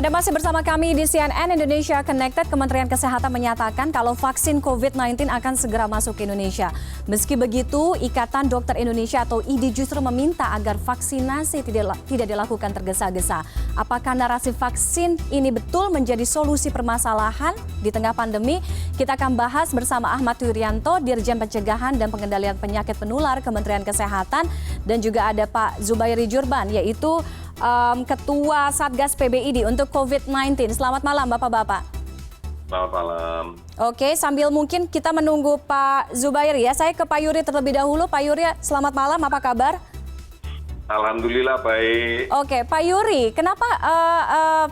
Anda masih bersama kami di CNN Indonesia Connected. Kementerian Kesehatan menyatakan kalau vaksin COVID-19 akan segera masuk ke Indonesia. Meski begitu, Ikatan Dokter Indonesia atau IDI justru meminta agar vaksinasi tidak dilakukan tergesa-gesa. Apakah narasi vaksin ini betul menjadi solusi permasalahan di tengah pandemi? Kita akan bahas bersama Ahmad Yuryanto, Dirjen Pencegahan dan Pengendalian Penyakit Penular Kementerian Kesehatan, dan juga ada Pak Zubairi Jurban, yaitu Ketua Satgas PBID untuk COVID-19. Selamat malam Bapak-Bapak. Selamat malam. Oke, sambil mungkin kita menunggu Pak Zubairi ya, saya ke Pak Yuri terlebih dahulu. Pak Yuri, selamat malam, apa kabar? Alhamdulillah baik. Oke, Pak Yuri, kenapa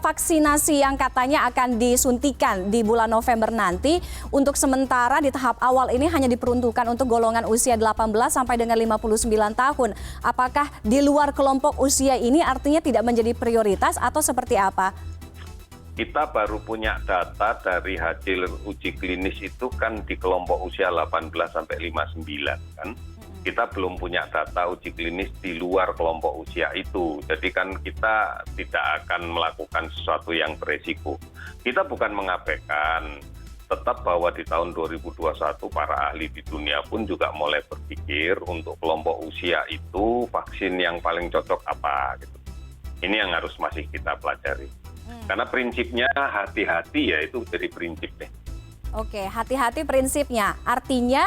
vaksinasi yang katanya akan disuntikan di bulan November nanti untuk sementara di tahap awal ini hanya diperuntukkan untuk golongan usia 18 sampai dengan 59 tahun? Apakah di luar kelompok usia ini artinya tidak menjadi prioritas atau seperti apa? Kita baru punya data dari hasil uji klinis itu kan di kelompok usia 18 sampai 59 kan. Kita belum punya data uji klinis di luar kelompok usia itu. Jadi kan kita tidak akan melakukan sesuatu yang beresiko. Kita bukan mengabaikan, tetap bahwa di tahun 2021 para ahli di dunia pun juga mulai berpikir untuk kelompok usia itu vaksin yang paling cocok apa gitu. Ini yang harus masih kita pelajari. Karena prinsipnya hati-hati ya, itu jadi prinsip deh. Oke, hati-hati prinsipnya. Artinya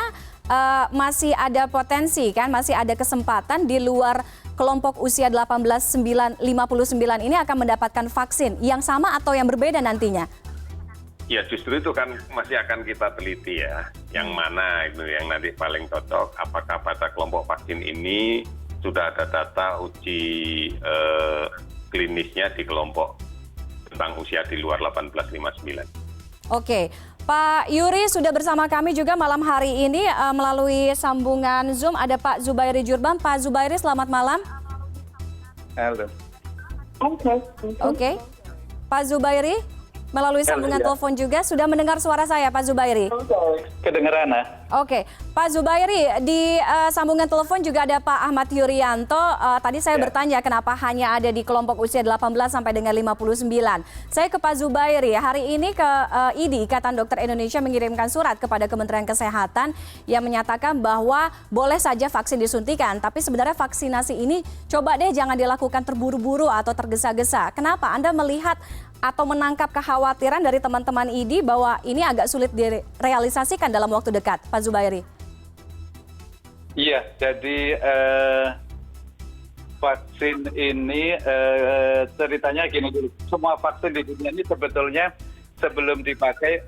masih ada potensi kan, masih ada kesempatan di luar kelompok usia 18-59 ini akan mendapatkan vaksin yang sama atau yang berbeda nantinya? Ya justru itu kan masih akan kita teliti ya, yang mana itu yang nanti paling cocok. Apakah pada kelompok vaksin ini sudah ada data uji klinisnya di kelompok tentang usia di luar 18-59. Oke. Pak Yuri sudah bersama kami juga malam hari ini melalui sambungan Zoom. Ada Pak Zubairi Jurban. Pak Zubairi, selamat malam. Halo. Oke. Pak Zubairi, melalui sambungan telepon juga. Sudah mendengar suara saya, Pak Zubairi? Kedengeran, ya? Oke. Pak Zubairi, di sambungan telepon juga ada Pak Ahmad Yuryanto. Tadi saya bertanya kenapa hanya ada di kelompok usia 18 sampai dengan 59. Saya ke Pak Zubairi. Hari ini ke IDI, Ikatan Dokter Indonesia, mengirimkan surat kepada Kementerian Kesehatan yang menyatakan bahwa boleh saja vaksin disuntikan, tapi sebenarnya vaksinasi ini coba deh jangan dilakukan terburu-buru atau tergesa-gesa. Kenapa? Anda melihat atau menangkap kekhawatiran dari teman-teman IDI bahwa ini agak sulit direalisasikan dalam waktu dekat, Pak Zubairi? Iya, jadi vaksin ini ceritanya gini dulu. Semua vaksin di dunia ini sebetulnya sebelum dipakai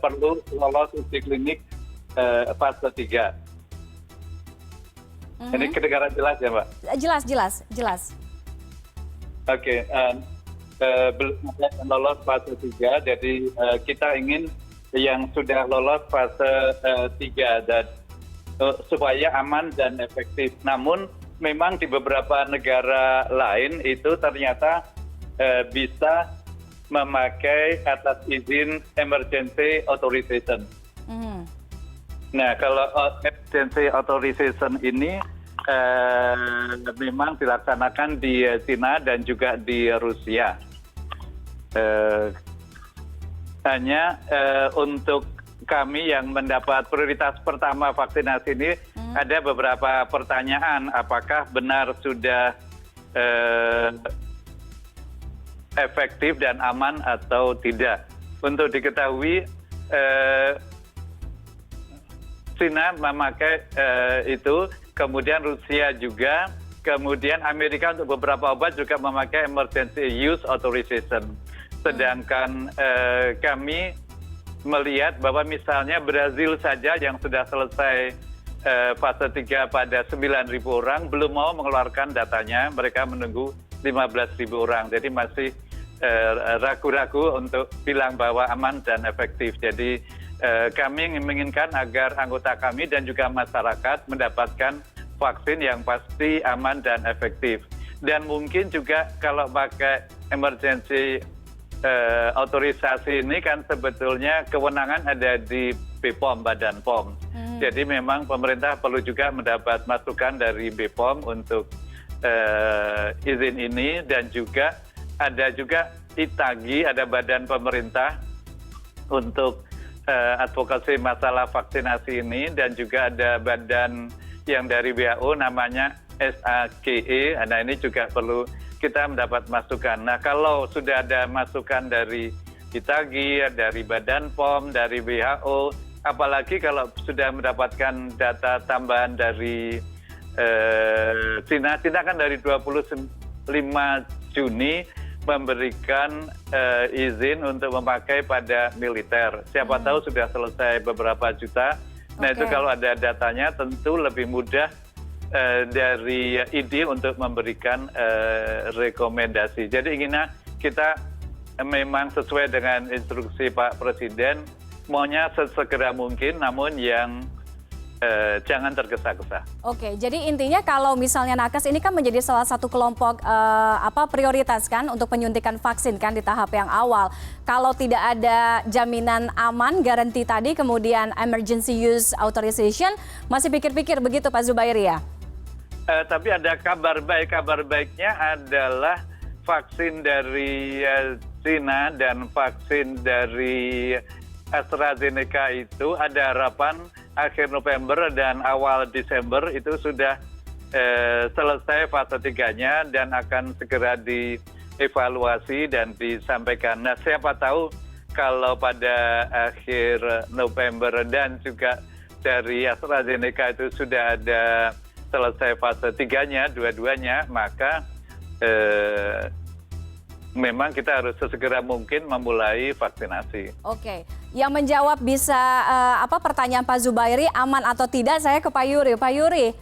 perlu lolos uji klinik fase 3. Ini kedengaran jelas ya, Mbak? Jelas. Oke, belum ada yang lolos fase 3, jadi kita ingin yang sudah lolos fase 3 dan supaya aman dan efektif. Namun memang di beberapa negara lain itu ternyata bisa memakai atas izin emergency authorization. Nah, kalau emergency authorization ini memang dilaksanakan di China dan juga di Rusia. Hanya untuk kami yang mendapat prioritas pertama vaksinasi ini ada beberapa pertanyaan, apakah benar sudah efektif dan aman atau tidak. Untuk diketahui China memakai itu, kemudian Rusia juga, kemudian Amerika untuk beberapa obat juga memakai emergency use authorization. Sedangkan kami melihat bahwa misalnya Brazil saja yang sudah selesai fase 3 pada 9.000 orang belum mau mengeluarkan datanya, mereka menunggu 15.000 orang. Jadi masih ragu-ragu untuk bilang bahwa aman dan efektif. Jadi kami menginginkan agar anggota kami dan juga masyarakat mendapatkan vaksin yang pasti aman dan efektif. Dan mungkin juga kalau pakai emergency otorisasi ini kan sebetulnya kewenangan ada di BPOM, Badan POM. Jadi memang pemerintah perlu juga mendapat masukan dari BPOM untuk izin ini, dan juga ada juga ITAGI, ada badan pemerintah untuk advokasi masalah vaksinasi ini, dan juga ada badan yang dari WHO namanya SAGE. Nah ini juga perlu kita mendapat masukan. Nah kalau sudah ada masukan dari ITAGI, dari Badan POM, dari WHO, apalagi kalau sudah mendapatkan data tambahan dari China kan dari 25 Juni memberikan izin untuk memakai pada militer. Siapa tahu sudah selesai beberapa juta. Nah itu kalau ada datanya tentu lebih mudah dari ID untuk memberikan rekomendasi. Jadi inginnya kita memang sesuai dengan instruksi Pak Presiden, maunya sesegera mungkin, namun yang jangan tergesa-gesa. Oke, jadi intinya kalau misalnya nakes ini kan menjadi salah satu kelompok prioritas kan untuk penyuntikan vaksin kan di tahap yang awal. Kalau tidak ada jaminan aman, garansi tadi, kemudian emergency use authorization, masih pikir-pikir begitu Pak Zubairi ya? Tapi ada kabar baik. Kabar baiknya adalah vaksin dari China dan vaksin dari AstraZeneca itu ada harapan akhir November dan awal Desember itu sudah selesai fase 3-nya dan akan segera dievaluasi dan disampaikan. Nah siapa tahu kalau pada akhir November dan juga dari AstraZeneca itu sudah ada selesai fase 3-nya, dua-duanya, maka memang kita harus sesegera mungkin memulai vaksinasi. Oke, yang menjawab bisa pertanyaan Pak Zubairi aman atau tidak, saya ke Pak Yuri. Pak Yuri,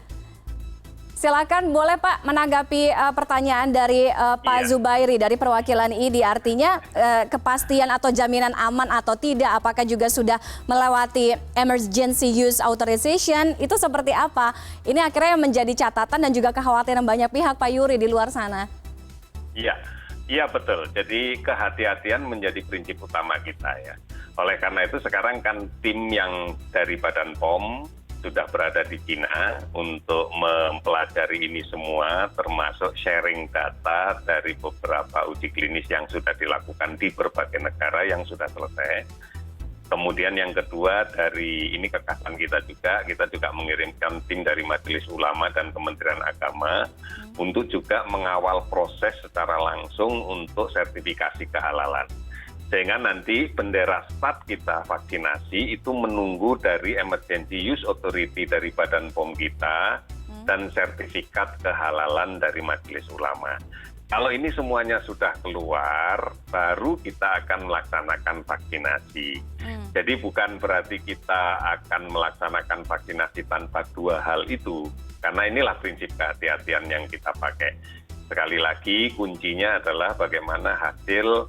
silakan boleh Pak menanggapi pertanyaan dari Pak Zubairi dari perwakilan ID. Artinya kepastian atau jaminan aman atau tidak, apakah juga sudah melewati emergency use authorization, itu seperti apa? Ini akhirnya menjadi catatan dan juga kekhawatiran banyak pihak Pak Yuri di luar sana. Iya betul, jadi kehati-hatian menjadi prinsip utama kita ya. Oleh karena itu sekarang kan tim yang dari Badan POM sudah berada di China untuk mempelajari ini semua, termasuk sharing data dari beberapa uji klinis yang sudah dilakukan di berbagai negara yang sudah selesai. Kemudian yang kedua, dari ini kekasan kita juga mengirimkan tim dari Majelis Ulama dan Kementerian Agama untuk juga mengawal proses secara langsung untuk sertifikasi kehalalan. Sehingga nanti bendera start kita vaksinasi itu menunggu dari Emergency Use Authority dari Badan POM kita dan sertifikat kehalalan dari Majelis Ulama. Kalau ini semuanya sudah keluar, baru kita akan melaksanakan vaksinasi. Jadi bukan berarti kita akan melaksanakan vaksinasi tanpa dua hal itu, karena inilah prinsip kehati-hatian yang kita pakai. Sekali lagi, kuncinya adalah bagaimana hasil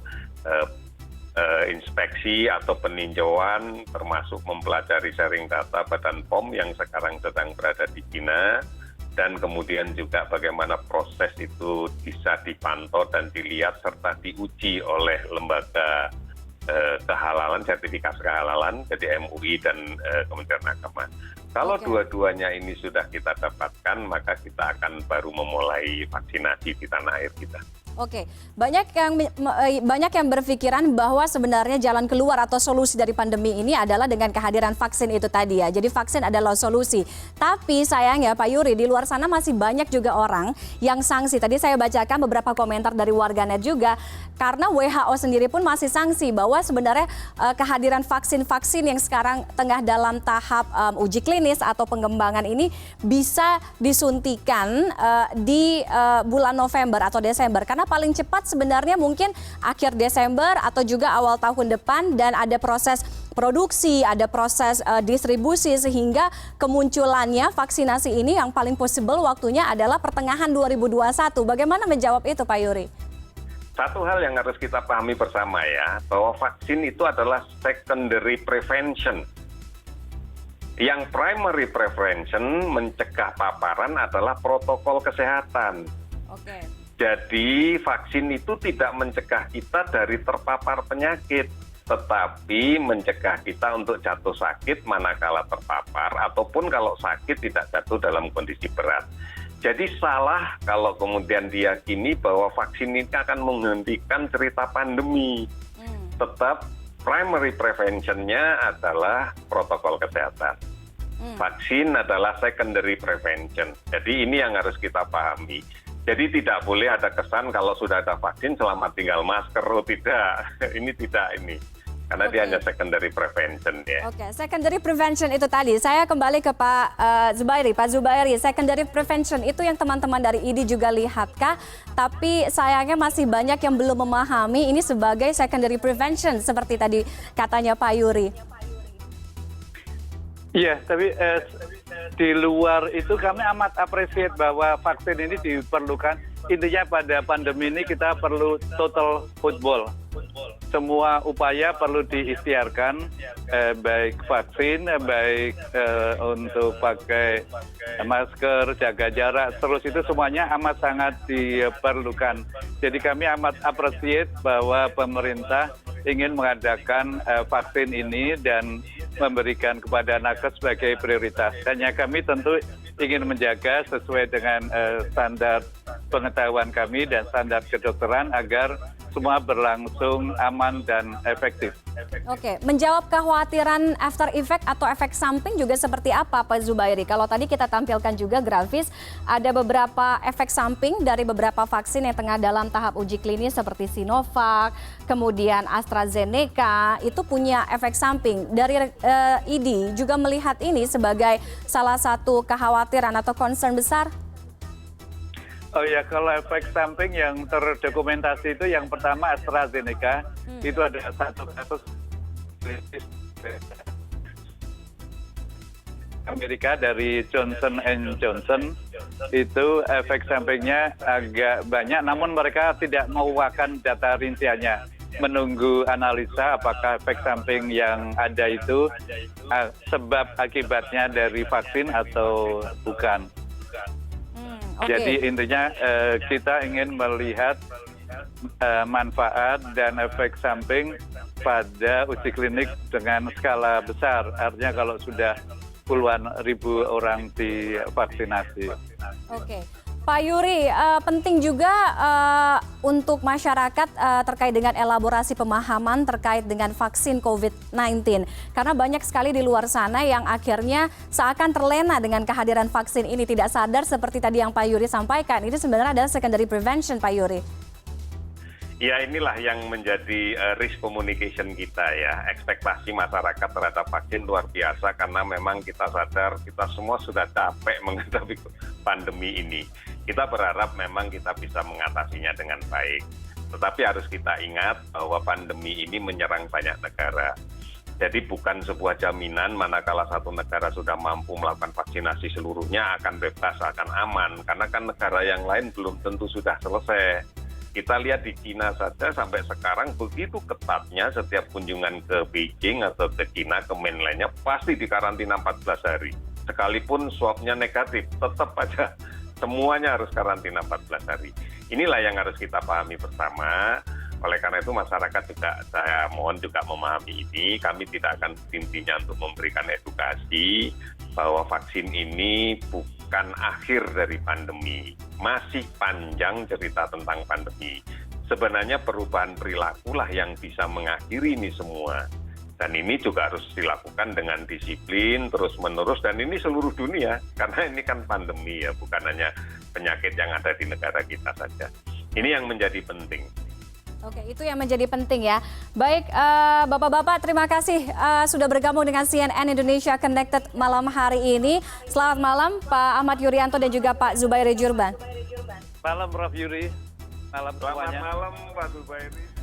inspeksi atau peninjauan, termasuk mempelajari sharing data Badan POM yang sekarang sedang berada di China, dan kemudian juga bagaimana proses itu bisa dipantau dan dilihat serta diuji oleh lembaga kehalalan, sertifikasi kehalalan, jadi MUI dan Kementerian Agama. Kalau dua-duanya ini sudah kita dapatkan, maka kita akan baru memulai vaksinasi di tanah air kita. Oke, banyak yang berpikiran bahwa sebenarnya jalan keluar atau solusi dari pandemi ini adalah dengan kehadiran vaksin itu tadi ya. Jadi vaksin adalah solusi. Tapi sayangnya Pak Yuri, di luar sana masih banyak juga orang yang sanksi. Tadi saya bacakan beberapa komentar dari warganet juga, karena WHO sendiri pun masih sanksi bahwa sebenarnya kehadiran vaksin-vaksin yang sekarang tengah dalam tahap uji klinis atau pengembangan ini bisa disuntikan di bulan November atau Desember. Karena paling cepat sebenarnya mungkin akhir Desember atau juga awal tahun depan, dan ada proses produksi, ada proses distribusi, sehingga kemunculannya vaksinasi ini yang paling possible waktunya adalah pertengahan 2021. Bagaimana menjawab itu Pak Yuri? Satu hal yang harus kita pahami bersama ya, bahwa vaksin itu adalah secondary prevention. Yang primary prevention, mencegah paparan, adalah protokol kesehatan. Oke. Jadi vaksin itu tidak mencegah kita dari terpapar penyakit, tetapi mencegah kita untuk jatuh sakit manakala terpapar, ataupun kalau sakit tidak jatuh dalam kondisi berat. Jadi salah kalau kemudian diyakini bahwa vaksin ini akan menghentikan cerita pandemi. Tetap primary prevention-nya adalah protokol kesehatan. Vaksin adalah secondary prevention. Jadi ini yang harus kita pahami. Jadi tidak boleh ada kesan kalau sudah ada vaksin selamat tinggal masker. Oh tidak, ini tidak ini. Karena dia hanya secondary prevention ya. Oke, secondary prevention itu tadi. Saya kembali ke Pak Zubairi. Pak Zubairi, secondary prevention itu yang teman-teman dari ID juga lihatkah? Tapi sayangnya masih banyak yang belum memahami ini sebagai secondary prevention seperti tadi katanya Pak Yuri. Iya, tapi di luar itu kami amat appreciate bahwa vaksin ini diperlukan. Intinya pada pandemi ini kita perlu total football. Semua upaya perlu diikhtiarkan, baik vaksin, baik untuk pakai masker, jaga jarak, terus itu semuanya amat sangat diperlukan. Jadi kami amat appreciate bahwa pemerintah ingin mengadakan vaksin ini dan memberikan kepada nakes sebagai prioritas. Hanya kami tentu ingin menjaga sesuai dengan standar pengetahuan kami dan standar kedokteran agar semua berlangsung aman dan efektif. Oke, menjawab kekhawatiran after effect atau efek samping juga seperti apa Pak Zubairi? Kalau tadi kita tampilkan juga grafis, ada beberapa efek samping dari beberapa vaksin yang tengah dalam tahap uji klinis seperti Sinovac, kemudian AstraZeneca, itu punya efek samping. Dari ID juga melihat ini sebagai salah satu kekhawatiran atau concern besar? Oh ya, kalau efek samping yang terdokumentasi itu yang pertama AstraZeneca, itu ada satu kasus kritis Amerika dari Johnson & Johnson, itu efek sampingnya agak banyak, namun mereka tidak mengeluarkan data rinciannya. Menunggu analisa apakah efek samping yang ada itu sebab akibatnya dari vaksin atau bukan. Okay. Jadi intinya kita ingin melihat manfaat dan efek samping pada uji klinik dengan skala besar. Artinya kalau sudah puluhan ribu orang divaksinasi. Oke. Pak Yuri, penting juga untuk masyarakat terkait dengan elaborasi pemahaman terkait dengan vaksin COVID-19. Karena banyak sekali di luar sana yang akhirnya seakan terlena dengan kehadiran vaksin ini, tidak sadar seperti tadi yang Pak Yuri sampaikan. Ini sebenarnya adalah secondary prevention, Pak Yuri. Ya inilah yang menjadi risk communication kita ya. Ekspektasi masyarakat terhadap vaksin luar biasa karena memang kita sadar kita semua sudah capek menghadapi pandemi ini. Kita berharap memang kita bisa mengatasinya dengan baik. Tetapi harus kita ingat bahwa pandemi ini menyerang banyak negara. Jadi bukan sebuah jaminan manakala satu negara sudah mampu melakukan vaksinasi seluruhnya akan bebas, akan aman. Karena kan negara yang lain belum tentu sudah selesai. Kita lihat di China saja sampai sekarang begitu ketatnya setiap kunjungan ke Beijing atau ke China, ke mainland-nya pasti dikarantina 14 hari. Sekalipun swab-nya negatif, tetap aja semuanya harus karantina 14 hari. Inilah yang harus kita pahami bersama. Oleh karena itu masyarakat juga saya mohon juga memahami ini. Kami tidak akan intinya untuk memberikan edukasi bahwa vaksin ini bukan akhir dari pandemi. Masih panjang cerita tentang pandemi. Sebenarnya perubahan perilaku lah yang bisa mengakhiri ini semua. Dan ini juga harus dilakukan dengan disiplin terus-menerus dan ini seluruh dunia. Karena ini kan pandemi ya, bukan hanya penyakit yang ada di negara kita saja. Ini yang menjadi penting. Oke, itu yang menjadi penting ya. Baik, Bapak-Bapak terima kasih sudah bergabung dengan CNN Indonesia Connected malam hari ini. Selamat malam Pak Ahmad Yuryanto dan juga Pak Zubairi Jurban. Malam Prof. Yuri, malam semuanya. Selamat malam Pak Zubairi.